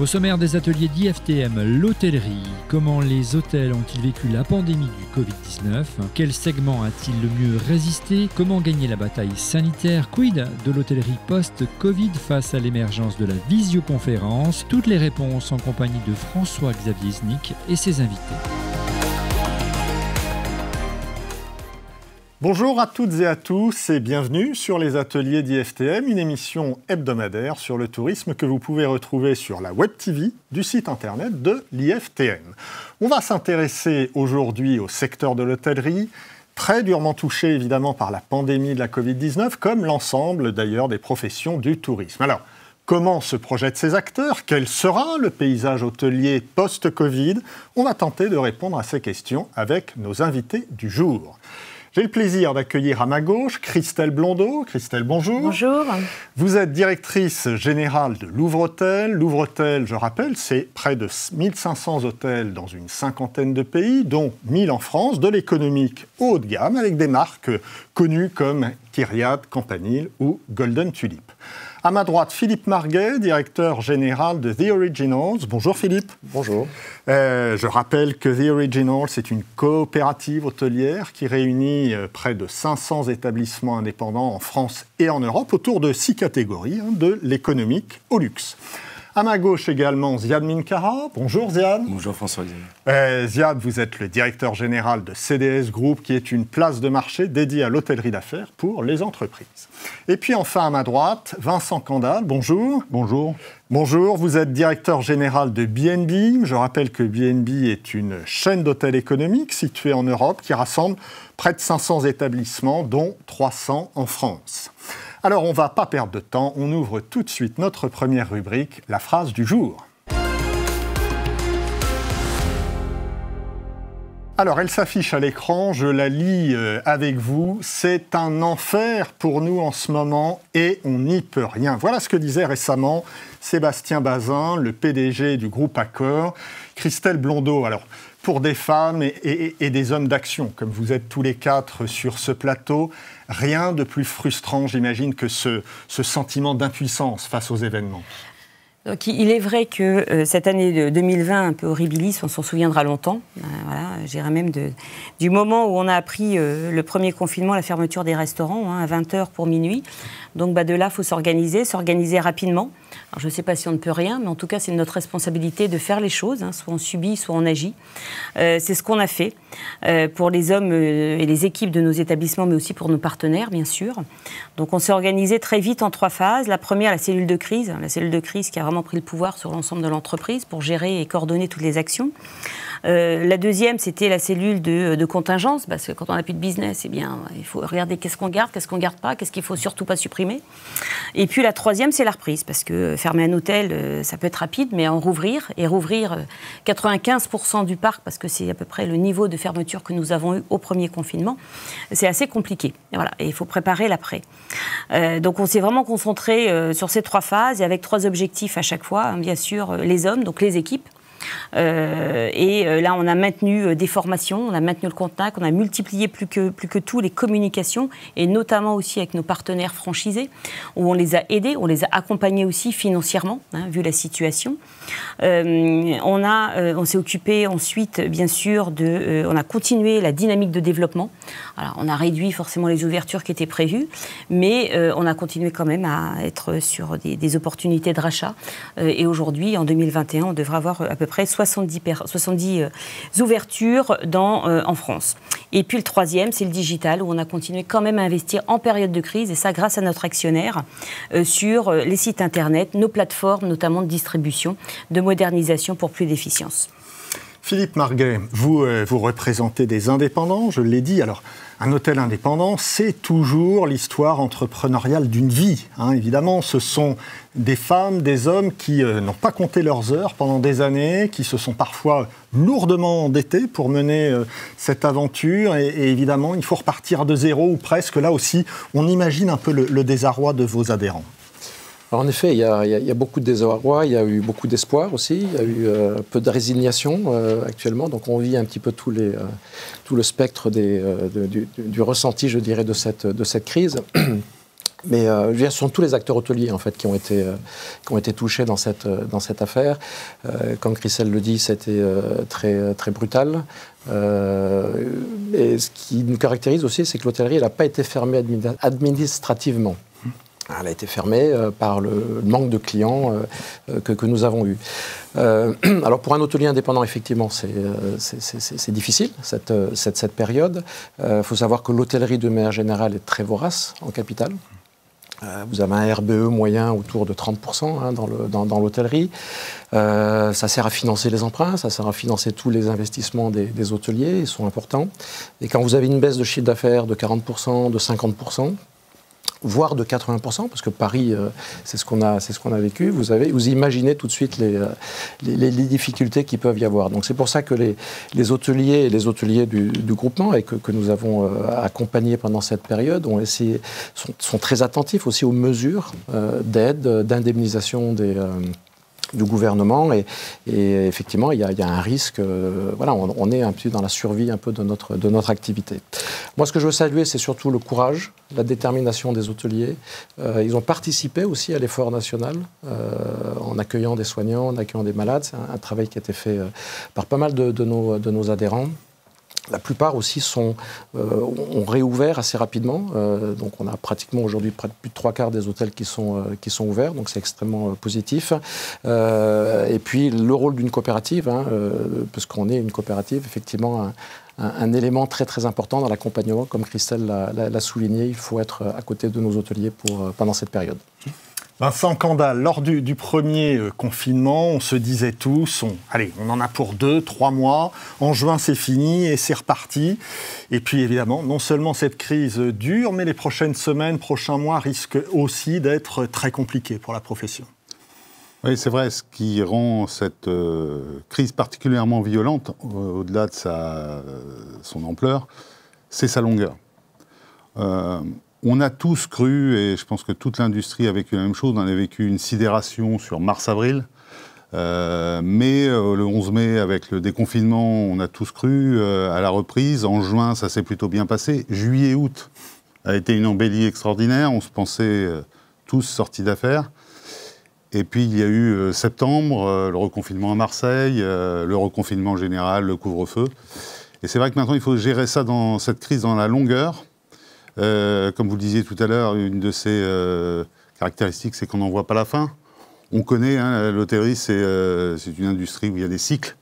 Au sommaire des ateliers d'IFTM, l'hôtellerie. Comment les hôtels ont-ils vécu la pandémie du Covid-19 ? Quel segment a-t-il le mieux résisté ? Comment gagner la bataille sanitaire ? Quid de l'hôtellerie post-Covid face à l'émergence de la visioconférence ? Toutes les réponses en compagnie de François-Xavier Znick et ses invités. Bonjour à toutes et à tous et bienvenue sur les ateliers d'IFTM, une émission hebdomadaire sur le tourisme que vous pouvez retrouver sur la Web TV du site internet de l'IFTM. On va s'intéresser aujourd'hui au secteur de l'hôtellerie, très durement touché évidemment par la pandémie de la Covid-19, comme l'ensemble d'ailleurs des professions du tourisme. Alors, comment se projettent ces acteurs ? Quel sera le paysage hôtelier post-Covid ? On va tenter de répondre à ces questions avec nos invités du jour. J'ai le plaisir d'accueillir à ma gauche Christelle Blondeau. Christelle, bonjour. Bonjour. Vous êtes directrice générale de Louvre Hôtel. Louvre Hôtel, je rappelle, c'est près de 1500 hôtels dans une cinquantaine de pays, dont 1000 en France, de l'économique au haut de gamme, avec des marques connues comme Kyriade, Campanile ou Golden Tulip. À ma droite, Philippe Marguet, directeur général de The Originals. Bonjour Philippe. Bonjour. Je rappelle que The Originals, c'est une coopérative hôtelière qui réunit près de 500 établissements indépendants en France et en Europe autour de 6 catégories, de l'économique au luxe. À ma gauche également, Ziad Minkara. Bonjour Ziad. Bonjour François. Ziad, vous êtes le directeur général de CDS Group, qui est une place de marché dédiée à l'hôtellerie d'affaires pour les entreprises. Et puis enfin à ma droite, Vincent Candal. Bonjour. Bonjour. Bonjour, vous êtes directeur général de B&B. Je rappelle que B&B est une chaîne d'hôtels économiques située en Europe qui rassemble près de 500 établissements, dont 300 en France. Alors, on ne va pas perdre de temps, on ouvre tout de suite notre première rubrique, la phrase du jour. Alors, elle s'affiche à l'écran, je la lis avec vous. C'est un enfer pour nous en ce moment et on n'y peut rien. Voilà ce que disait récemment Sébastien Bazin, le PDG du groupe Accor. Christelle Blondeau, alors, pour des femmes et des hommes d'action, comme vous êtes tous les quatre sur ce plateau, rien de plus frustrant, j'imagine, que ce sentiment d'impuissance face aux événements. Donc, il est vrai que cette année de 2020, un peu horribilis, on s'en souviendra longtemps. Voilà, je dirais même du moment où on a appris le premier confinement, la fermeture des restaurants, à 20h pour minuit. Donc de là, il faut s'organiser rapidement. Alors, je ne sais pas si on ne peut rien, mais en tout cas, c'est notre responsabilité de faire les choses. Soit on subit, soit on agit. C'est ce qu'on a fait pour les hommes et les équipes de nos établissements, mais aussi pour nos partenaires, bien sûr. Donc on s'est organisé très vite en 3 phases. La première, la cellule de crise qui a vraiment pris le pouvoir sur l'ensemble de l'entreprise pour gérer et coordonner toutes les actions. La deuxième, c'était la cellule de contingence, parce que quand on n'a plus de business, il faut regarder qu'est-ce qu'on garde pas, qu'est-ce qu'il ne faut surtout pas supprimer. Et puis la troisième, c'est la reprise, parce que fermer un hôtel, ça peut être rapide, mais en rouvrir 95% du parc, parce que c'est à peu près le niveau de fermeture que nous avons eu au premier confinement, c'est assez compliqué. Et voilà, et il faut préparer l'après. Donc on s'est vraiment concentré sur ces 3 phases, et avec 3 objectifs à chaque fois, bien sûr, les hommes, donc les équipes. Là, on a maintenu des formations, on a maintenu le contact, on a multiplié plus que tout les communications, et notamment aussi avec nos partenaires franchisés, où on les a aidés, on les a accompagnés aussi financièrement, vu la situation. On s'est occupé ensuite, bien sûr, on a continué la dynamique de développement. Alors, on a réduit forcément les ouvertures qui étaient prévues, mais on a continué quand même à être sur des opportunités de rachat. Et aujourd'hui, en 2021, on devrait avoir à peu près 70 ouvertures en France. Et puis le troisième, c'est le digital, où on a continué quand même à investir en période de crise, et ça grâce à notre actionnaire, sur les sites internet, nos plateformes, notamment de distribution, de modernisation pour plus d'efficience. Philippe Marguet, vous représentez des indépendants, je l'ai dit. Alors, un hôtel indépendant, c'est toujours l'histoire entrepreneuriale d'une vie. Évidemment, ce sont des femmes, des hommes qui n'ont pas compté leurs heures pendant des années, qui se sont parfois lourdement endettés pour mener cette aventure. Et évidemment, il faut repartir de zéro ou presque. Là aussi, on imagine un peu le désarroi de vos adhérents. Alors en effet, il y a beaucoup de désarroi, il y a eu beaucoup d'espoir aussi, il y a eu peu de résignation actuellement. Donc on vit un petit peu tout le spectre du ressenti, je dirais, de cette crise. Mais ce sont tous les acteurs hôteliers en fait qui ont été touchés dans cette affaire. Comme Christelle le dit, c'était très très brutal. Et ce qui nous caractérise aussi, c'est que l'hôtellerie n'a pas été fermée administrativement. Elle a été fermée par le manque de clients que nous avons eu. Alors pour un hôtelier indépendant, effectivement, c'est difficile cette période. Il faut savoir que l'hôtellerie de manière générale est très vorace en capitale. Vous avez un RBE moyen autour de 30% dans l'hôtellerie. Ça sert à financer les emprunts, ça sert à financer tous les investissements des hôteliers, ils sont importants. Et quand vous avez une baisse de chiffre d'affaires de 40%, de 50%, voire de 80%, parce que Paris, c'est ce qu'on a vécu, vous imaginez tout de suite les difficultés qui peuvent y avoir. Donc c'est pour ça que les hôteliers et les hôteliers du groupement, et que nous avons accompagnés pendant cette période, sont très attentifs aussi aux mesures d'aide, d'indemnisation du gouvernement, et effectivement il y a un risque, on est un peu dans la survie un peu de notre activité. Moi ce que je veux saluer, c'est surtout le courage, la détermination des hôteliers. Ils ont participé aussi à l'effort national en accueillant des soignants, en accueillant des malades. C'est un travail qui a été fait par pas mal de nos adhérents. La plupart aussi ont réouvert assez rapidement. Donc on a pratiquement aujourd'hui plus de 3/4 des hôtels qui sont ouverts. Donc c'est extrêmement positif. Et puis le rôle d'une coopérative, parce qu'on est une coopérative, effectivement un élément très très important dans l'accompagnement. Comme Christelle l'a souligné, il faut être à côté de nos hôteliers pendant cette période. Vincent Candal, lors du premier confinement, on se disait tous, on en a pour 2-3 mois, en juin c'est fini et c'est reparti. Et puis évidemment, non seulement cette crise dure, mais les prochaines semaines, prochains mois risquent aussi d'être très compliqués pour la profession. Oui, c'est vrai, ce qui rend cette crise particulièrement violente, au-delà de son ampleur, c'est sa longueur. On a tous cru, et je pense que toute l'industrie a vécu la même chose, on a vécu une sidération sur mars-avril, mais le 11 mai, avec le déconfinement, on a tous cru à la reprise. En juin, ça s'est plutôt bien passé. Juillet-août a été une embellie extraordinaire, on se pensait tous sortis d'affaires. Et puis il y a eu septembre, le reconfinement à Marseille, le reconfinement général, le couvre-feu. Et c'est vrai que maintenant, il faut gérer ça dans cette crise dans la longueur. Comme vous le disiez tout à l'heure, une de ses caractéristiques, c'est qu'on n'en voit pas la fin. On connaît, l'hôtellerie, c'est une industrie où il y a des cycles.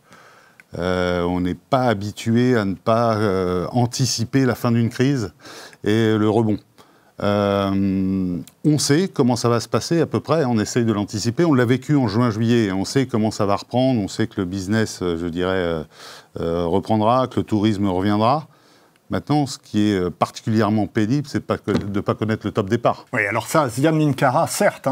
On n'est pas habitué à ne pas anticiper la fin d'une crise et le rebond. On sait comment ça va se passer à peu près, on essaye de l'anticiper. On l'a vécu en juin-juillet, on sait comment ça va reprendre, on sait que le business, je dirais, reprendra, que le tourisme reviendra. Maintenant, ce qui est particulièrement pénible, c'est de ne pas connaître le top départ. Oui, alors ça, Ziad Minkara, certes,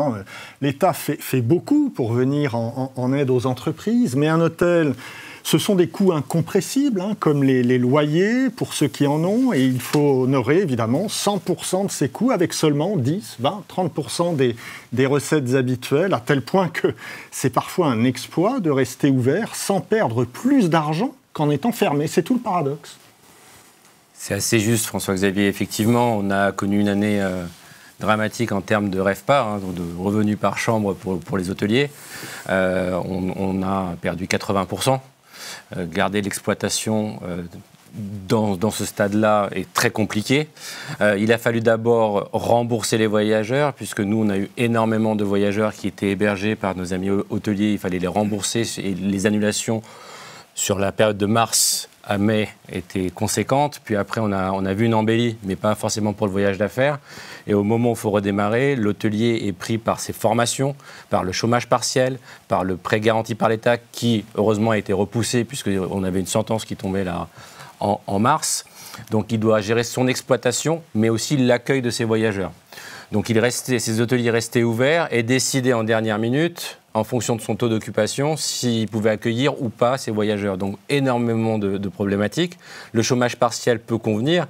l'État fait beaucoup pour venir en aide aux entreprises, mais un hôtel, ce sont des coûts incompressibles, comme les loyers pour ceux qui en ont, et il faut honorer évidemment 100% de ces coûts avec seulement 10, 20, 30% des recettes habituelles, à tel point que c'est parfois un exploit de rester ouvert sans perdre plus d'argent qu'en étant fermé. C'est tout le paradoxe. C'est assez juste, François-Xavier. Effectivement, on a connu une année dramatique en termes de RevPAR, donc de revenus par chambre pour les hôteliers. On a perdu 80%. Garder l'exploitation dans ce stade-là est très compliqué. Il a fallu d'abord rembourser les voyageurs, puisque nous, on a eu énormément de voyageurs qui étaient hébergés par nos amis hôteliers. Il fallait les rembourser et les annulations sur la période de mars à mai étaient conséquentes. Puis après, on a vu une embellie, mais pas forcément pour le voyage d'affaires. Et au moment où il faut redémarrer, l'hôtelier est pris par ses formations, par le chômage partiel, par le prêt garanti par l'État, qui heureusement a été repoussé, puisqu'on avait une sentence qui tombait là en mars. Donc il doit gérer son exploitation, mais aussi l'accueil de ses voyageurs. Donc ces hôteliers restaient ouverts et décidaient en dernière minute, en fonction de son taux d'occupation, s'il pouvait accueillir ou pas ses voyageurs. Donc énormément de problématiques. Le chômage partiel peut convenir,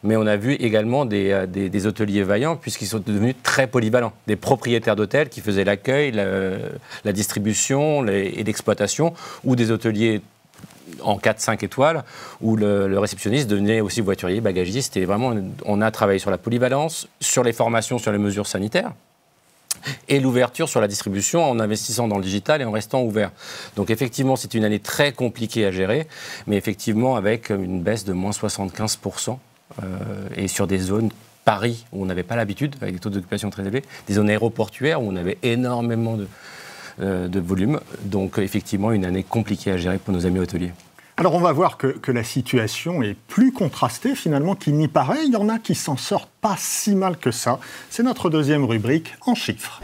mais on a vu également des hôteliers vaillants, puisqu'ils sont devenus très polyvalents. Des propriétaires d'hôtels qui faisaient l'accueil, la distribution et l'exploitation, ou des hôteliers en 4-5 étoiles, où le réceptionniste devenait aussi voiturier, bagagiste. Et vraiment, on a travaillé sur la polyvalence, sur les formations, sur les mesures sanitaires, et l'ouverture sur la distribution en investissant dans le digital et en restant ouvert. Donc effectivement, c'est une année très compliquée à gérer, mais effectivement avec une baisse de moins 75%, et sur des zones Paris, où on n'avait pas l'habitude, avec des taux d'occupation très élevés, des zones aéroportuaires, où on avait énormément de volume. Donc effectivement, une année compliquée à gérer pour nos amis hôteliers. Alors on va voir que la situation est plus contrastée finalement qu'il n'y paraît. Il y en a qui s'en sortent pas si mal que ça. C'est notre deuxième rubrique en chiffres.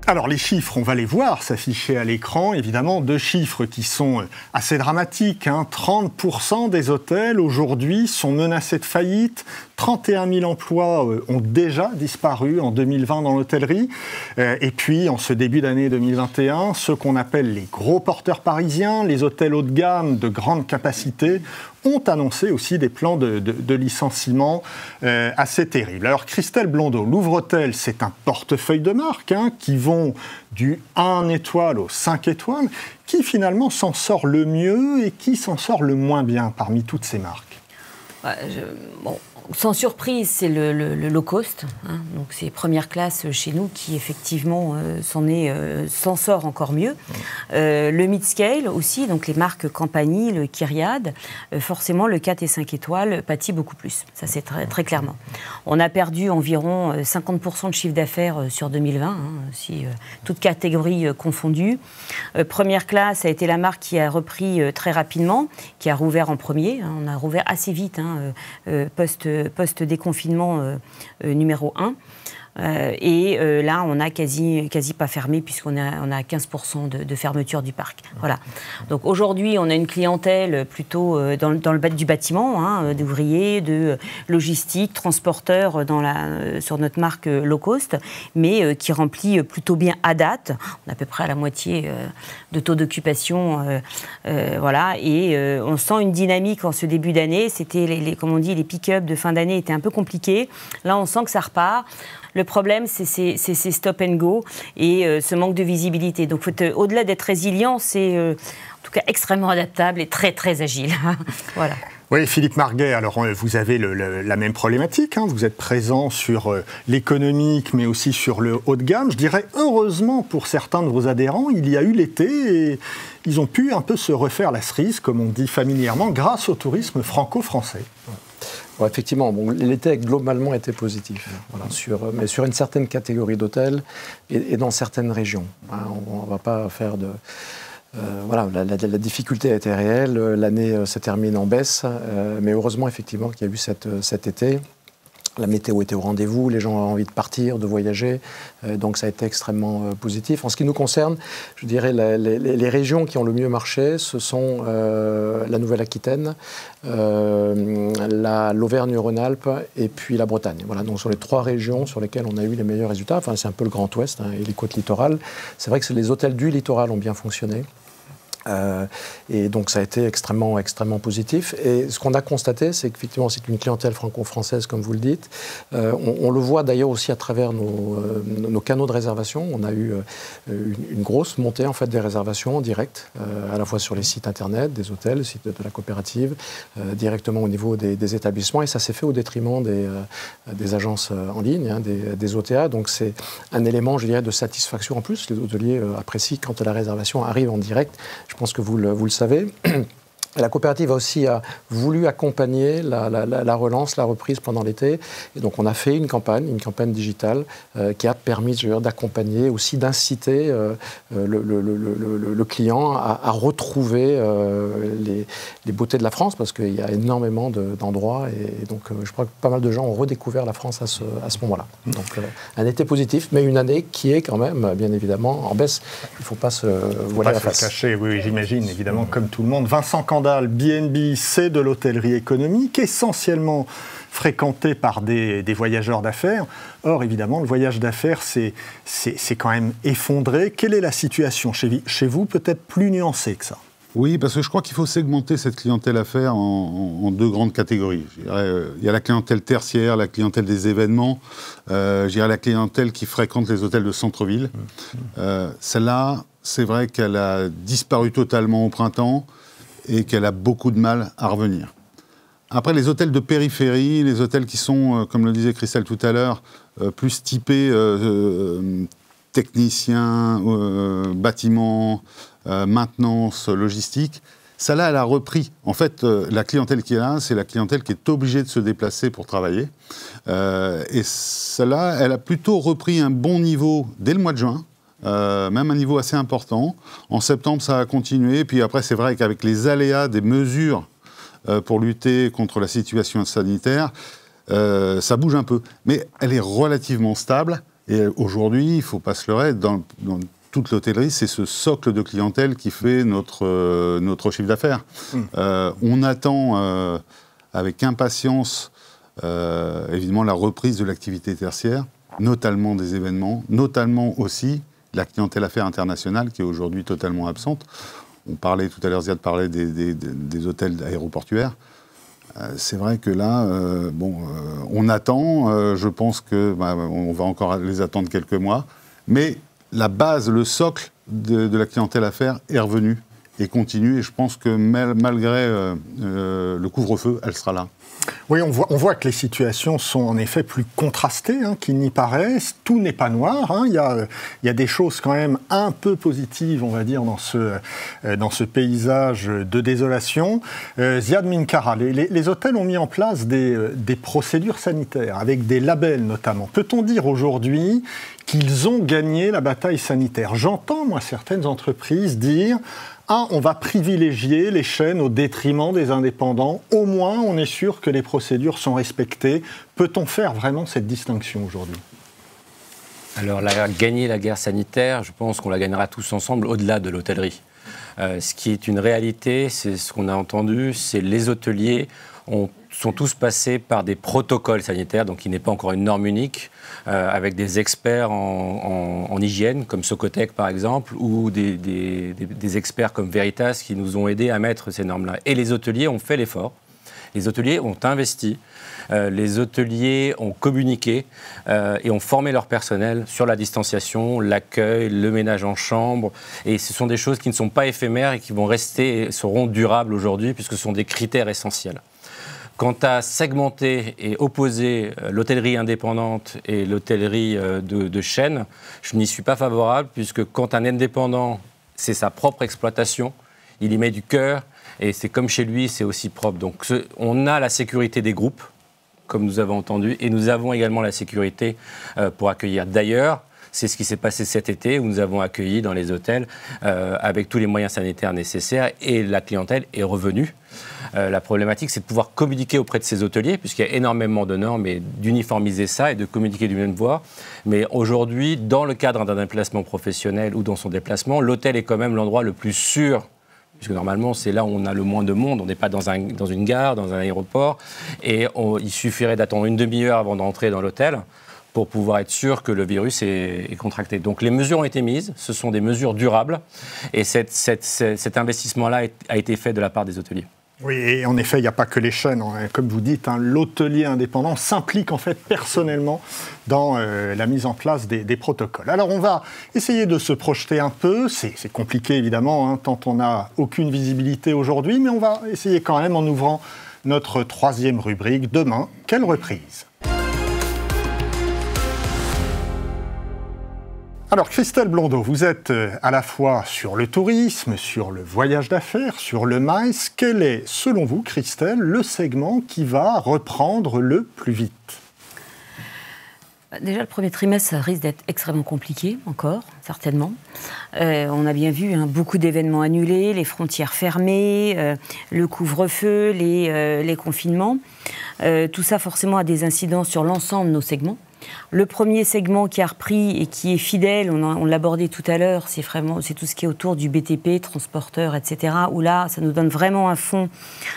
Alors les chiffres, on va les voir s'afficher à l'écran, évidemment, 2 chiffres qui sont assez dramatiques. 30% des hôtels aujourd'hui sont menacés de faillite, 31 000 emplois ont déjà disparu en 2020 dans l'hôtellerie. Et puis, en ce début d'année 2021, ceux qu'on appelle les gros porteurs parisiens, les hôtels haut de gamme de grande capacité, ont annoncé aussi des plans de licenciement assez terribles. Alors Christelle Blondeau, Louvre-Hôtel, c'est un portefeuille de marques qui vont du 1 étoile au 5 étoiles. Qui finalement s'en sort le mieux et qui s'en sort le moins bien parmi toutes ces marques? Sans surprise, c'est le low cost. Donc c'est première classe chez nous qui effectivement s'en sort encore mieux. Le mid-scale aussi, donc les marques Campani, le Kyriade, forcément le 4 et 5 étoiles pâtit beaucoup plus. Ça c'est très, très clairement. On a perdu environ 50% de chiffre d'affaires sur 2020, si toutes catégories confondues. Première classe a été la marque qui a repris très rapidement, qui a rouvert en premier. On a rouvert assez vite, post-déconfinement numéro 1. Là, on a quasi pas fermé puisqu'on a 15% de fermeture du parc. Voilà. Donc aujourd'hui, on a une clientèle plutôt dans le bas du bâtiment, d'ouvriers, de logistique, transporteurs sur notre marque low cost, mais qui remplit plutôt bien à date. On a à peu près à la moitié de taux d'occupation. Voilà. Et on sent une dynamique en ce début d'année. C'était, comme on dit, les pick-up de fin d'année étaient un peu compliqués. Là, on sent que ça repart. Le problème, c'est ces stop and go et ce manque de visibilité. Donc, au-delà d'être résilient, c'est en tout cas extrêmement adaptable et très, très agile. Voilà. Oui, Philippe Marguet, alors vous avez la même problématique. Vous êtes présent sur l'économique, mais aussi sur le haut de gamme. Je dirais, heureusement pour certains de vos adhérents, il y a eu l'été et ils ont pu un peu se refaire la cerise, comme on dit familièrement, grâce au tourisme franco-français. Ouais, effectivement, l'été a globalement été positif, mais sur une certaine catégorie d'hôtels et dans certaines régions. On ne va pas faire de... la difficulté a été réelle, l'année se termine en baisse, mais heureusement effectivement qu'il y a eu cet été. La météo était au rendez-vous, les gens ont envie de partir, de voyager, donc ça a été extrêmement positif. En ce qui nous concerne, je dirais les régions qui ont le mieux marché, ce sont la Nouvelle-Aquitaine, l'Auvergne-Rhône-Alpes et puis la Bretagne. Voilà, donc sur les 3 régions sur lesquelles on a eu les meilleurs résultats, enfin c'est un peu le Grand Ouest et les côtes littorales. C'est vrai que les hôtels du littoral ont bien fonctionné. Et donc ça a été extrêmement positif. Et ce qu'on a constaté, c'est qu'effectivement c'est une clientèle franco-française, comme vous le dites. On le voit d'ailleurs aussi à travers nos canaux de réservation. On a eu une grosse montée en fait des réservations en direct, à la fois sur les sites internet des hôtels, sites de la coopérative, directement au niveau des établissements. Et ça s'est fait au détriment des agences en ligne, des OTA. Donc c'est un élément, je dirais, de satisfaction en plus. Les hôteliers apprécient quand la réservation arrive en direct. Je pense que vous le savez. La coopérative aussi a voulu accompagner la relance, la reprise pendant l'été. Et donc on a fait une campagne digitale qui a permis d'accompagner, aussi d'inciter le client à retrouver les beautés de la France, parce qu'il y a énormément d'endroits. Et donc je crois que pas mal de gens ont redécouvert la France à ce moment-là. Donc un été positif, mais une année qui est quand même, bien évidemment, en baisse. Il ne faut pas se voiler la face. Cacher, oui, j'imagine, évidemment, comme tout le monde. Vincent Candal, B&B, c'est de l'hôtellerie économique, essentiellement fréquenté par des voyageurs d'affaires. Or, évidemment, le voyage d'affaires, c'est quand même effondré. Quelle est la situation chez vous, peut-être plus nuancée que ça? Oui, parce que je crois qu'il faut segmenter cette clientèle affaires en 2 grandes catégories. Je dirais, il y a la clientèle tertiaire, la clientèle des événements, je dirais la clientèle qui fréquente les hôtels de centre-ville. Celle-là, c'est vrai qu'elle a disparu totalement au printemps et qu'elle a beaucoup de mal à revenir. Après, les hôtels de périphérie, les hôtels qui sont, comme le disait Christelle tout à l'heure, plus typés techniciens, bâtiments, maintenance, logistique, ça là, elle a repris. En fait, la clientèle qui est là, c'est la clientèle qui est obligée de se déplacer pour travailler. Et celle-là, elle a plutôt repris un bon niveau dès le mois de juin. Même un niveau assez important. En septembre, ça a continué. Puis après, c'est vrai qu'avec les aléas des mesures pour lutter contre la situation sanitaire, ça bouge un peu. Mais elle est relativement stable. Et aujourd'hui, il ne faut pas se leurrer, dans toute l'hôtellerie, c'est ce socle de clientèle qui fait notre chiffre d'affaires. On attend avec impatience, évidemment, la reprise de l'activité tertiaire, notamment des événements, notamment aussi la clientèle affaires internationale qui est aujourd'hui totalement absente. On parlait tout à l'heure, Ziad parlait des hôtels aéroportuaires. C'est vrai que là, on attend. Je pense qu'on va encore les attendre quelques mois. Mais la base, le socle de la clientèle affaires est revenu et continue. Et je pense que malgré le couvre-feu, elle sera là. Oui, on voit que les situations sont en effet plus contrastées qu'il n'y paraît. Tout n'est pas noir. Il y a des choses quand même un peu positives, on va dire, dans ce paysage de désolation. Ziad Minkara, les hôtels ont mis en place des procédures sanitaires, avec des labels notamment. Peut-on dire aujourd'hui qu'ils ont gagné la bataille sanitaire? J'entends, moi, certaines entreprises dire on va privilégier les chaînes au détriment des indépendants. Au moins, on est sûr que les procédures sont respectées. Peut-on faire vraiment cette distinction aujourd'hui? Alors, gagner la guerre sanitaire, je pense qu'on la gagnera tous ensemble au-delà de l'hôtellerie. Ce qui est une réalité, c'est ce qu'on a entendu, c'est les hôteliers sont tous passés par des protocoles sanitaires, donc il n'est pas encore une norme unique, avec des experts en hygiène, comme Socotec par exemple, ou des experts comme Veritas qui nous ont aidés à mettre ces normes-là. Et les hôteliers ont fait l'effort, les hôteliers ont investi, les hôteliers ont communiqué et ont formé leur personnel sur la distanciation, l'accueil, le ménage en chambre. Et ce sont des choses qui ne sont pas éphémères et qui vont rester et seront durables aujourd'hui, puisque ce sont des critères essentiels. Quant à segmenter et opposer l'hôtellerie indépendante et l'hôtellerie de chaîne, je n'y suis pas favorable, puisque quand un indépendant, c'est sa propre exploitation, il y met du cœur, et c'est comme chez lui, c'est aussi propre. Donc on a la sécurité des groupes, comme nous avons entendu, et nous avons également la sécurité pour accueillir. D'ailleurs, c'est ce qui s'est passé cet été, où nous avons accueilli dans les hôtels avec tous les moyens sanitaires nécessaires, et la clientèle est revenue. La problématique, c'est de pouvoir communiquer auprès de ces hôteliers, puisqu'il y a énormément de normes, et d'uniformiser ça et de communiquer du même voix. Mais aujourd'hui, dans le cadre d'un déplacement professionnel ou dans son déplacement, l'hôtel est quand même l'endroit le plus sûr, puisque normalement, c'est là où on a le moins de monde. On n'est pas dans une gare, dans un aéroport, et il suffirait d'attendre une demi-heure avant d'entrer dans l'hôtel pour pouvoir être sûr que le virus est contracté. Donc les mesures ont été mises, ce sont des mesures durables, et cet investissement-là a été fait de la part des hôteliers. Oui, et en effet, il n'y a pas que les chaînes. Comme vous dites, l'hôtelier indépendant s'implique en fait personnellement dans la mise en place des protocoles. Alors on va essayer de se projeter un peu. C'est compliqué évidemment, tant on n'a aucune visibilité aujourd'hui, mais on va essayer quand même en ouvrant notre troisième rubrique. Demain, quelle reprise ? Alors Christelle Blondeau, vous êtes à la fois sur le tourisme, sur le voyage d'affaires, sur le MICE. Quel est, selon vous, Christelle, le segment qui va reprendre le plus vite ? Déjà, le premier trimestre, ça risque d'être extrêmement compliqué, encore, certainement. On a bien vu beaucoup d'événements annulés, les frontières fermées, le couvre-feu, les confinements. Tout ça, forcément, a des incidences sur l'ensemble de nos segments. Le premier segment qui a repris et qui est fidèle, on l'abordait tout à l'heure, c'est tout ce qui est autour du BTP, transporteur, etc., où là, ça nous donne vraiment un fonds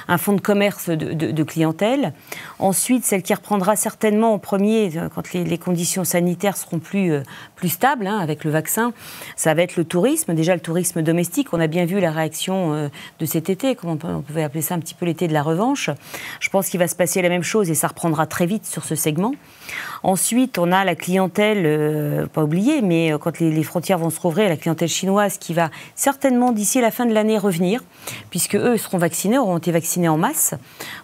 de commerce de clientèle. Ensuite, celle qui reprendra certainement en premier, quand les conditions sanitaires seront plus stables, avec le vaccin, ça va être le tourisme. Déjà, le tourisme domestique, on a bien vu la réaction de cet été, comme on pouvait appeler ça un petit peu l'été de la revanche. Je pense qu'il va se passer la même chose et ça reprendra très vite sur ce segment. Ensuite, Ensuite, on a la clientèle, pas oubliée, mais quand les frontières vont se rouvrir, la clientèle chinoise qui va certainement d'ici la fin de l'année revenir, puisque eux seront vaccinés, auront été vaccinés en masse,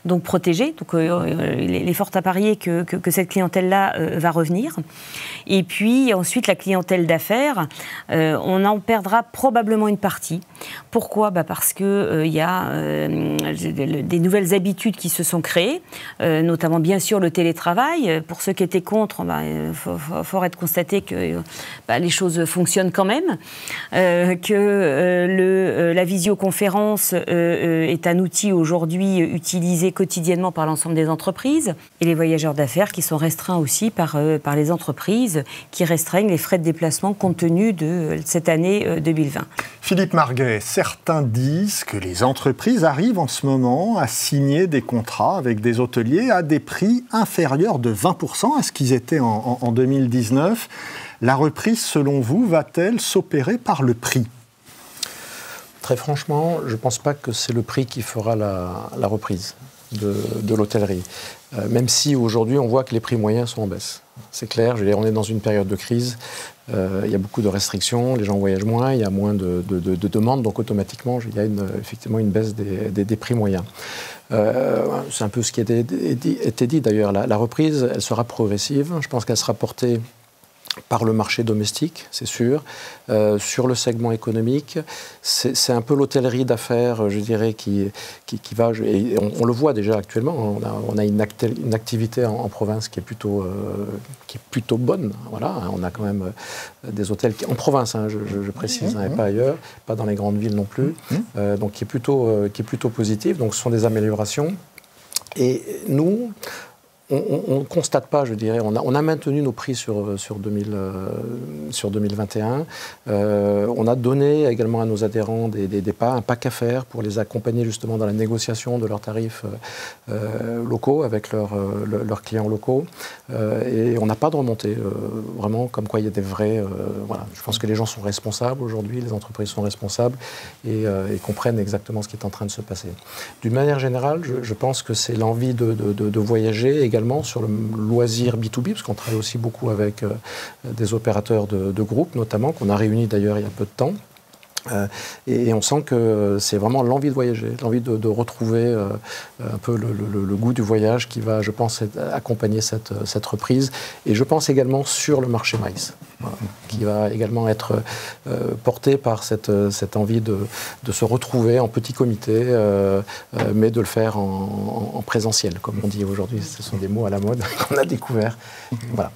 donc protégés. Donc il est fort à parier que cette clientèle-là va revenir. Et puis ensuite, la clientèle d'affaires, on en perdra probablement une partie. Pourquoi ? Parce qu'il y a des nouvelles habitudes qui se sont créées, notamment bien sûr le télétravail. Pour ceux qui étaient contre, fort est de constater que les choses fonctionnent quand même, que la visioconférence est un outil aujourd'hui utilisé quotidiennement par l'ensemble des entreprises, et les voyageurs d'affaires qui sont restreints aussi par les entreprises qui restreignent les frais de déplacement compte tenu de cette année 2020. Philippe Marguet, certains disent que les entreprises arrivent en ce moment à signer des contrats avec des hôteliers à des prix inférieurs de 20% à ce qu'ils étaient en 2019. La reprise, selon vous, va-t-elle s'opérer par le prix ? Très franchement, je ne pense pas que c'est le prix qui fera la reprise de l'hôtellerie. Même si aujourd'hui, on voit que les prix moyens sont en baisse. C'est clair, je veux dire, on est dans une période de crise. Il y a beaucoup de restrictions, les gens voyagent moins, il y a moins de demandes, donc automatiquement, il y a effectivement une baisse des prix moyens. C'est un peu ce qui a été dit d'ailleurs. La reprise, elle sera progressive. Je pense qu'elle sera portée par le marché domestique, c'est sûr. Sur le segment économique, c'est un peu l'hôtellerie d'affaires, je dirais, qui va... Et on le voit déjà actuellement, on a une activité en province qui est plutôt bonne. Voilà, on a quand même des hôtels en province, hein, je précise, et pas ailleurs, pas dans les grandes villes non plus, donc qui est plutôt positif. Donc ce sont des améliorations. Et nous... On ne constate pas, je dirais, on a maintenu nos prix sur 2021. On a donné également à nos adhérents un pack à faire pour les accompagner justement dans la négociation de leurs tarifs locaux avec leurs clients locaux. Et on n'a pas de remontée, vraiment, comme quoi il y a des vrais... voilà. Je pense que les gens sont responsables aujourd'hui, les entreprises sont responsables et comprennent exactement ce qui est en train de se passer. D'une manière générale, je pense que c'est l'envie de voyager, également sur le loisir B2B, parce qu'on travaille aussi beaucoup avec des opérateurs de groupes, notamment, qu'on a réunis d'ailleurs il y a peu de temps. Et on sent que c'est vraiment l'envie de voyager, l'envie de retrouver un peu le goût du voyage qui va, je pense, accompagner cette reprise. Et je pense également sur le marché MICE, voilà, qui va également être porté par cette envie de se retrouver en petit comité, mais de le faire en présentiel, comme on dit aujourd'hui. Ce sont des mots à la mode qu'on a découverts. Voilà.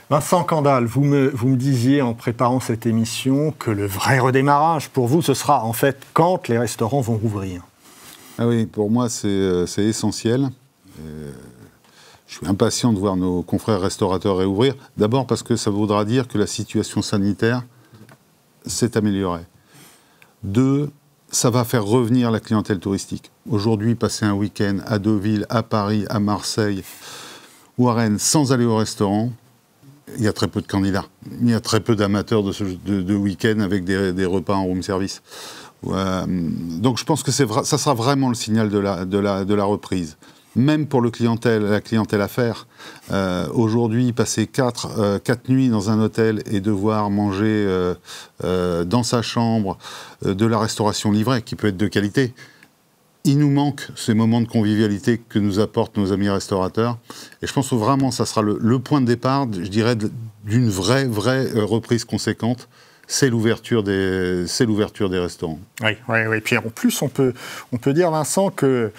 Vincent Candal, vous me disiez en préparant cette émission que le vrai redémarrage pour vous, ce sera en fait quand les restaurants vont rouvrir. Ah oui, pour moi c'est essentiel. Je suis impatient de voir nos confrères restaurateurs réouvrir. D'abord parce que ça voudra dire que la situation sanitaire s'est améliorée. 2, ça va faire revenir la clientèle touristique. Aujourd'hui, passer un week-end à Deauville, à Paris, à Marseille ou à Rennes sans aller au restaurant, il y a très peu de candidats. Il y a très peu d'amateurs de week-end avec des repas en room service. Donc je pense que ça sera vraiment le signal de la reprise. Même pour la clientèle affaires. Aujourd'hui, passer 4 nuits dans un hôtel et devoir manger dans sa chambre de la restauration livrée, qui peut être de qualité, il nous manque ces moments de convivialité que nous apportent nos amis restaurateurs. Et je pense que vraiment, ça sera le point de départ, je dirais, d'une vraie reprise conséquente. C'est l'ouverture des restaurants. Oui. Puis en plus, on peut dire, Vincent, que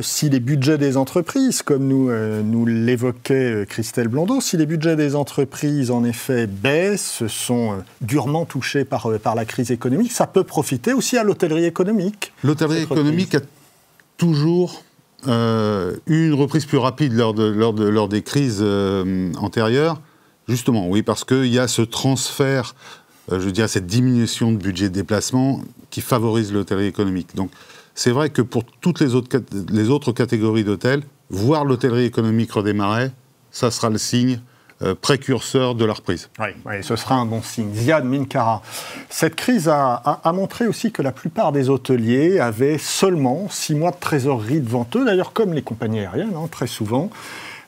si les budgets des entreprises, comme nous l'évoquait Christelle Blondeau, si les budgets des entreprises, en effet, baissent, sont durement touchés par la crise économique, ça peut profiter aussi à l'hôtellerie économique. L'hôtellerie économique a toujours une reprise plus rapide lors des crises antérieures. Justement, oui, parce qu'il y a ce transfert, je dirais, cette diminution de budget de déplacement qui favorise l'hôtellerie économique. Donc, c'est vrai que pour toutes les autres catégories d'hôtels, voir l'hôtellerie économique redémarrer, ça sera le signe précurseur de la reprise. Oui, ce sera un bon signe. Ziad Minkara, cette crise a montré aussi que la plupart des hôteliers avaient seulement 6 mois de trésorerie devant eux, d'ailleurs comme les compagnies aériennes, très souvent.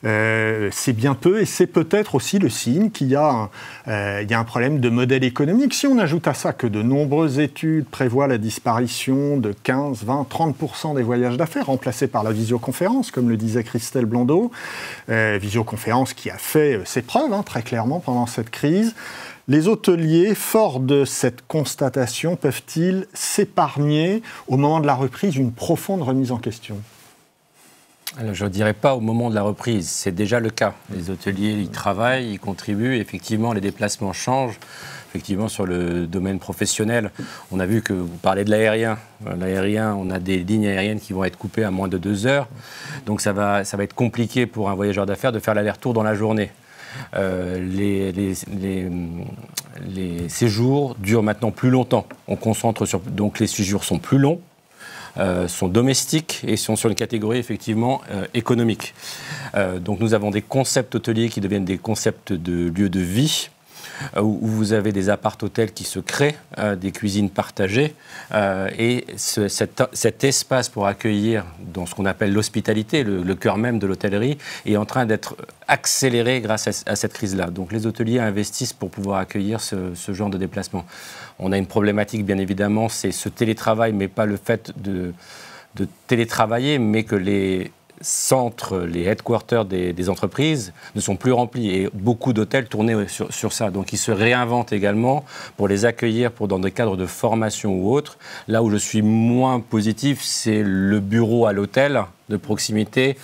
c'est bien peu et c'est peut-être aussi le signe qu'il y a un problème de modèle économique. Si on ajoute à ça que de nombreuses études prévoient la disparition de 15, 20, 30% des voyages d'affaires remplacés par la visioconférence, comme le disait Christelle Blondeau, visioconférence qui a fait ses preuves très clairement pendant cette crise, les hôteliers, forts de cette constatation, peuvent-ils s'épargner au moment de la reprise une profonde remise en question ? Alors, je ne dirais pas au moment de la reprise, c'est déjà le cas. Les hôteliers, ils travaillent, ils contribuent, effectivement, les déplacements changent. Effectivement, sur le domaine professionnel, on a vu que vous parlez de l'aérien. L'aérien, on a des lignes aériennes qui vont être coupées à moins de 2 heures. Donc ça va être compliqué pour un voyageur d'affaires de faire l'aller-retour dans la journée. Les séjours durent maintenant plus longtemps. On concentre sur... Donc les séjours sont plus longs, sont domestiques et sont sur une catégorie effectivement économique. Donc nous avons des concepts hôteliers qui deviennent des concepts de lieux de vie, où vous avez des appart-hôtels qui se créent, des cuisines partagées, et cet espace pour accueillir dans ce qu'on appelle l'hospitalité, le cœur même de l'hôtellerie, est en train d'être accéléré grâce à cette crise-là. Donc les hôteliers investissent pour pouvoir accueillir ce genre de déplacement. On a une problématique, bien évidemment, c'est ce télétravail, mais pas le fait de télétravailler, mais que les centres, les headquarters des entreprises ne sont plus remplis et beaucoup d'hôtels tournaient sur ça. Donc ils se réinventent également pour les accueillir dans des cadres de formation ou autres. Là où je suis moins positif, c'est le bureau à l'hôtel de proximité.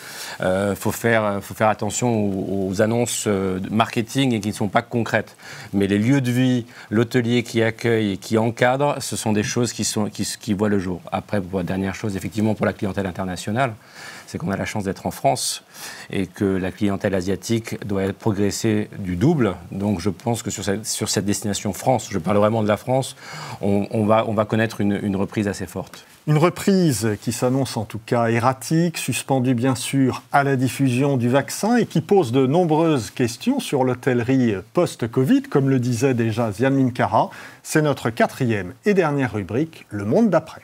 Faut faire attention aux annonces marketing et qui ne sont pas concrètes. Mais les lieux de vie, l'hôtelier qui accueille et qui encadre, ce sont des choses qui voient le jour. Après, pour la dernière chose, effectivement, pour la clientèle internationale, c'est qu'on a la chance d'être en France et que la clientèle asiatique doit progresser du double. Donc je pense que sur cette destination France, je parle vraiment de la France, on va connaître une reprise assez forte. Une reprise qui s'annonce en tout cas erratique, suspendue bien sûr à la diffusion du vaccin et qui pose de nombreuses questions sur l'hôtellerie post-Covid, comme le disait déjà Ziad Minkara. C'est notre 4e et dernière rubrique, Le Monde d'après.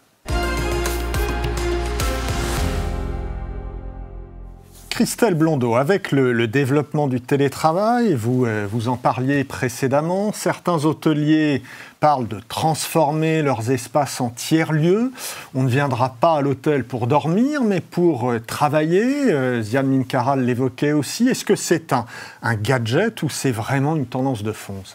Christelle Blondeau, avec le développement du télétravail, vous en parliez précédemment, certains hôteliers parlent de transformer leurs espaces en tiers-lieux. On ne viendra pas à l'hôtel pour dormir, mais pour travailler. Ziad Minkara l'évoquait aussi. Est-ce que c'est un gadget ou c'est vraiment une tendance de fond, ça ?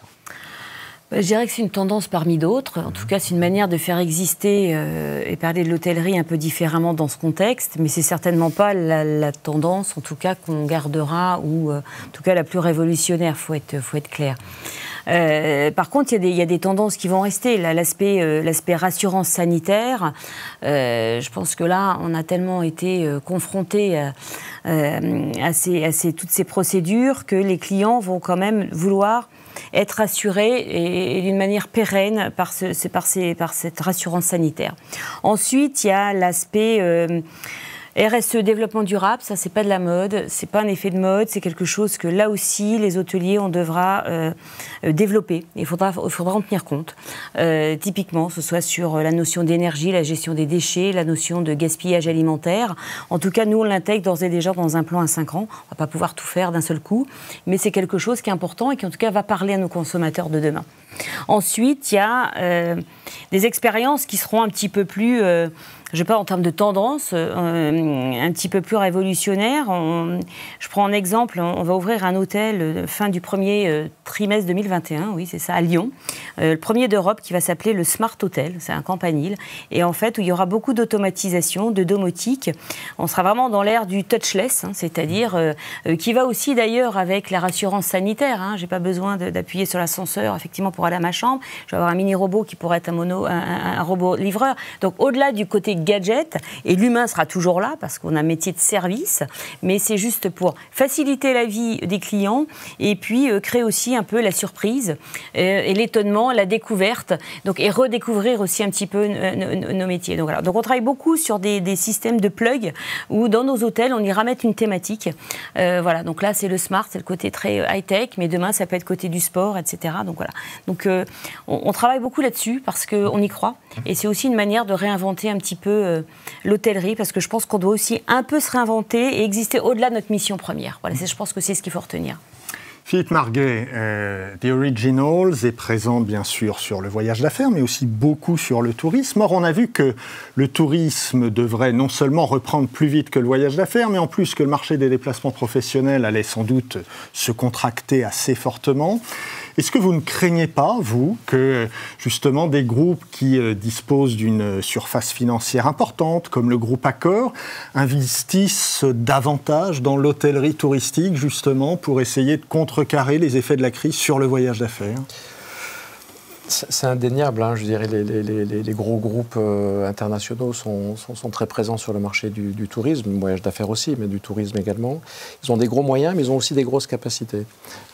Je dirais que c'est une tendance parmi d'autres. En tout cas, c'est une manière de faire exister et parler de l'hôtellerie un peu différemment dans ce contexte. Mais c'est certainement pas la tendance, en tout cas, qu'on gardera ou en tout cas la plus révolutionnaire. Faut être clair. Par contre, il y a des tendances qui vont rester. Là, l'aspect rassurance sanitaire, je pense que là, on a tellement été confrontés à toutes ces procédures que les clients vont quand même vouloir être rassurés et d'une manière pérenne par cette rassurance sanitaire. Ensuite, il y a l'aspect RSE, développement durable, ça c'est pas de la mode, c'est pas un effet de mode, c'est quelque chose que là aussi les hôteliers on devra développer. Il faudra en tenir compte. Typiquement, ce soit sur la notion d'énergie, la gestion des déchets, la notion de gaspillage alimentaire. En tout cas, nous on l'intègre d'ores et déjà dans un plan à 5 ans. On va pas pouvoir tout faire d'un seul coup, mais c'est quelque chose qui est important et qui en tout cas va parler à nos consommateurs de demain. Ensuite, il y a des expériences qui seront un petit peu plus je sais pas, en termes de tendance, un petit peu plus révolutionnaire. Je prends un exemple, on va ouvrir un hôtel fin du premier trimestre 2021, oui c'est ça, à Lyon, le premier d'Europe qui va s'appeler le Smart Hotel, c'est un campanile, et en fait où il y aura beaucoup d'automatisation, de domotique. On sera vraiment dans l'ère du touchless, c'est-à-dire qui va aussi d'ailleurs avec la rassurance sanitaire. J'ai pas besoin d'appuyer sur l'ascenseur effectivement pour aller à ma chambre. Je vais avoir un mini robot qui pourrait être un robot livreur. Donc au-delà du côté gadget, et l'humain sera toujours là parce qu'on a un métier de service, mais c'est juste pour faciliter la vie des clients et puis créer aussi un peu la surprise et l'étonnement, la découverte, donc, et redécouvrir aussi un petit peu nos métiers. Donc, voilà. Donc on travaille beaucoup sur des systèmes de plug où dans nos hôtels on ira mettre une thématique. Voilà. Donc là c'est le smart, c'est le côté très high-tech, mais demain ça peut être côté du sport, etc. Donc voilà. Donc on travaille beaucoup là-dessus parce qu'on y croit et c'est aussi une manière de réinventer un petit peu peu l'hôtellerie, parce que je pense qu'on doit aussi un peu se réinventer et exister au-delà de notre mission première. Voilà, je pense que c'est ce qu'il faut retenir. Philippe Marguet, The Originals est présente bien sûr sur le voyage d'affaires, mais aussi beaucoup sur le tourisme. Or, on a vu que le tourisme devrait non seulement reprendre plus vite que le voyage d'affaires, mais en plus que le marché des déplacements professionnels allait sans doute se contracter assez fortement. Est-ce que vous ne craignez pas, vous, que justement des groupes qui disposent d'une surface financière importante, comme le groupe Accor, investissent davantage dans l'hôtellerie touristique, justement, pour essayer de contrecarrer les effets de la crise sur le voyage d'affaires ? C'est indéniable, hein, je dirais, les gros groupes internationaux sont très présents sur le marché du tourisme, du voyage d'affaires aussi, mais du tourisme également. Ils ont des gros moyens, mais ils ont aussi des grosses capacités.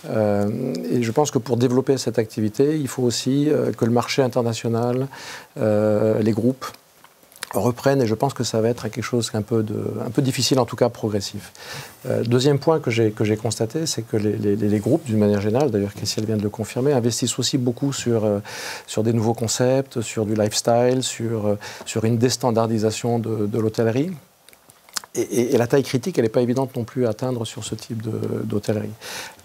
Et je pense que pour développer cette activité, il faut aussi que le marché international, les groupes, reprennent, et je pense que ça va être quelque chose un peu difficile, en tout cas progressif. Deuxième point que j'ai constaté, c'est que les groupes, d'une manière générale, d'ailleurs Christiane vient de le confirmer, investissent aussi beaucoup sur des nouveaux concepts, sur du lifestyle, sur une déstandardisation de l'hôtellerie. Et la taille critique, elle n'est pas évidente non plus à atteindre sur ce type d'hôtellerie.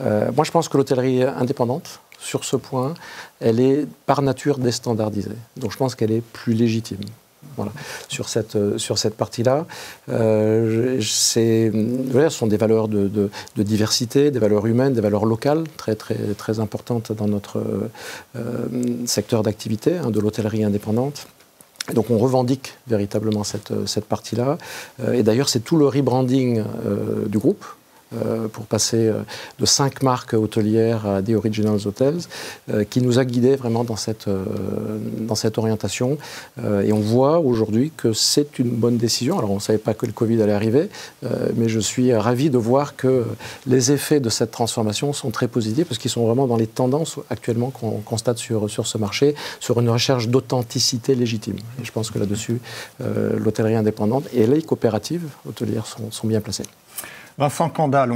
Moi, je pense que l'hôtellerie indépendante, sur ce point, elle est par nature déstandardisée. Donc je pense qu'elle est plus légitime. Voilà. Sur cette partie-là, ce sont des valeurs de diversité, des valeurs humaines, des valeurs locales très, très, très importantes dans notre secteur d'activité, hein, de l'hôtellerie indépendante. Et donc on revendique véritablement cette partie-là. Et d'ailleurs, c'est tout le rebranding du groupe, pour passer de 5 marques hôtelières à The Originals Hotels, qui nous a guidés vraiment dans cette orientation. Et on voit aujourd'hui que c'est une bonne décision. Alors on ne savait pas que le Covid allait arriver, mais je suis ravi de voir que les effets de cette transformation sont très positifs, parce qu'ils sont vraiment dans les tendances actuellement qu'on constate sur ce marché, sur une recherche d'authenticité légitime. Et je pense que là-dessus, l'hôtellerie indépendante et les coopératives hôtelières sont bien placées. Vincent Candal,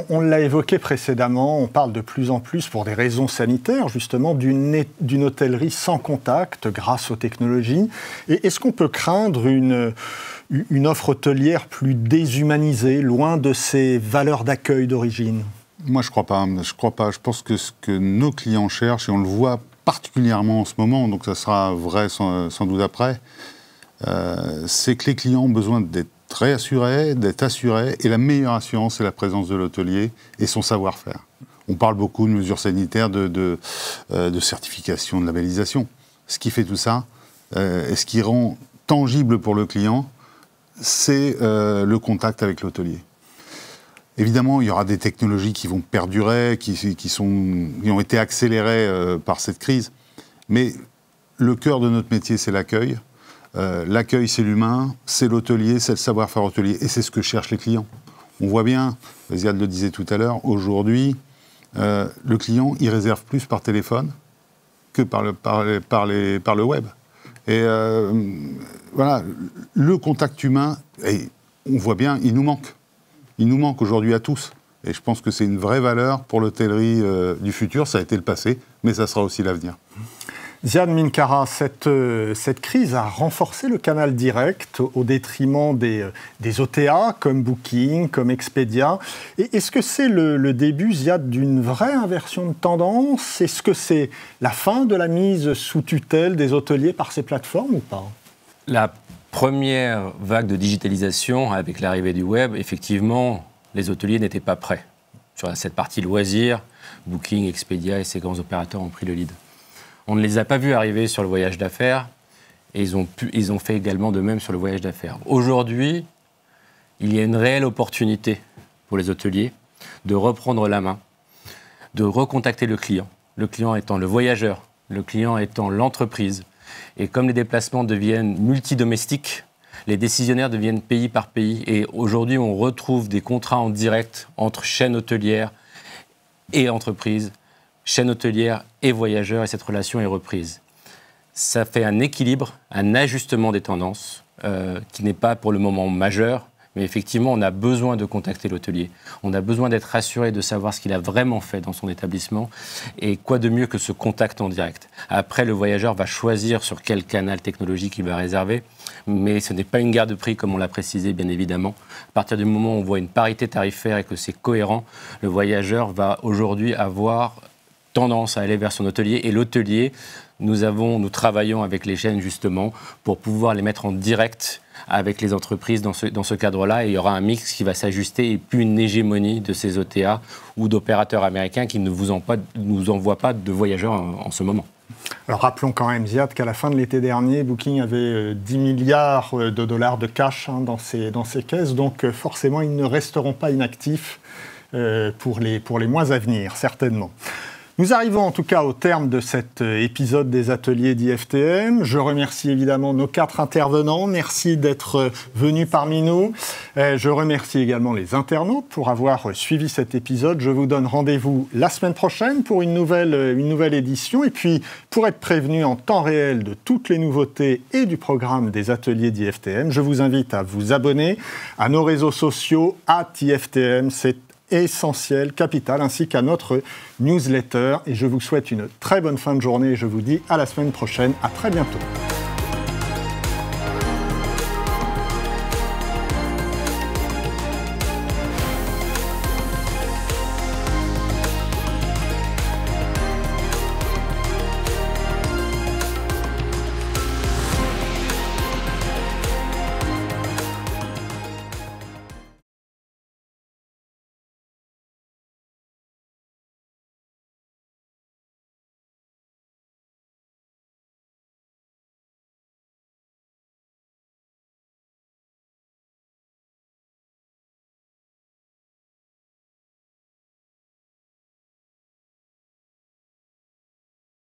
on l'a évoqué précédemment, on parle de plus en plus, pour des raisons sanitaires, justement, d'une hôtellerie sans contact grâce aux technologies. Et est-ce qu'on peut craindre une offre hôtelière plus déshumanisée, loin de ses valeurs d'accueil d'origine ? Moi, je crois pas. Je pense que ce que nos clients cherchent, et on le voit particulièrement en ce moment, donc ça sera vrai sans doute après, c'est que les clients ont besoin d'être réassurés, d'être assurés, et la meilleure assurance, c'est la présence de l'hôtelier et son savoir-faire. On parle beaucoup de mesures sanitaires, de certification, de labellisation. Ce qui fait tout ça, et ce qui rend tangible pour le client, c'est le contact avec l'hôtelier. Évidemment, il y aura des technologies qui vont perdurer, qui ont été accélérées par cette crise, mais le cœur de notre métier, c'est l'accueil. L'accueil, c'est l'humain, c'est l'hôtelier, c'est le savoir-faire hôtelier, et c'est ce que cherchent les clients. On voit bien, Ziad le disait tout à l'heure, aujourd'hui, le client, il réserve plus par téléphone que par le web. Et voilà, le contact humain, et on voit bien, il nous manque. Il nous manque aujourd'hui à tous. Et je pense que c'est une vraie valeur pour l'hôtellerie du futur. Ça a été le passé, mais ça sera aussi l'avenir. Ziad Minkara, cette crise a renforcé le canal direct au détriment des OTA comme Booking, comme Expedia. Et est-ce que c'est le début, Ziad, d'une vraie inversion de tendance ? Est-ce que c'est la fin de la mise sous tutelle des hôteliers par ces plateformes ou pas ? La première vague de digitalisation avec l'arrivée du web, effectivement, les hôteliers n'étaient pas prêts. Sur cette partie loisirs, Booking, Expedia et ces grands opérateurs ont pris le lead. On ne les a pas vus arriver sur le voyage d'affaires et ils ont fait également de même sur le voyage d'affaires. Aujourd'hui, il y a une réelle opportunité pour les hôteliers de reprendre la main, de recontacter le client étant le voyageur, le client étant l'entreprise. Et comme les déplacements deviennent multidomestiques, les décisionnaires deviennent pays par pays. Et aujourd'hui, on retrouve des contrats en direct entre chaînes hôtelières et entreprises, chaîne hôtelière et voyageurs, et cette relation est reprise. Ça fait un équilibre, un ajustement des tendances qui n'est pas pour le moment majeur, Mais effectivement, on a besoin de contacter l'hôtelier. On a besoin d'être rassuré de savoir ce qu'il a vraiment fait dans son établissement. Et quoi de mieux que ce contact en direct. Après, le voyageur va choisir sur quel canal technologique il va réserver. Mais ce n'est pas une guerre de prix, comme on l'a précisé, bien évidemment. À partir du moment où on voit une parité tarifaire et que c'est cohérent, le voyageur va aujourd'hui avoir tendance à aller vers son hôtelier. Et l'hôtelier, nous travaillons avec les chaînes, justement, pour pouvoir les mettre en direct avec les entreprises dans ce cadre-là, et il y aura un mix qui va s'ajuster et plus une hégémonie de ces OTA ou d'opérateurs américains qui ne nous envoient pas de voyageurs en ce moment. Alors rappelons quand même, Ziad, qu'à la fin de l'été dernier, Booking avait 10 milliards de dollars de cash dans ses caisses, donc forcément ils ne resteront pas inactifs pour les mois à venir, certainement. Nous arrivons en tout cas au terme de cet épisode des ateliers d'IFTM. Je remercie évidemment nos 4 intervenants. Merci d'être venus parmi nous. Je remercie également les internautes pour avoir suivi cet épisode. Je vous donne rendez-vous la semaine prochaine pour une nouvelle édition. Et puis, pour être prévenu en temps réel de toutes les nouveautés et du programme des ateliers d'IFTM, je vous invite à vous abonner à nos réseaux sociaux @IFTM. C'est essentiel, capital, ainsi qu'à notre newsletter. Et je vous souhaite une très bonne fin de journée et je vous dis à la semaine prochaine. À très bientôt.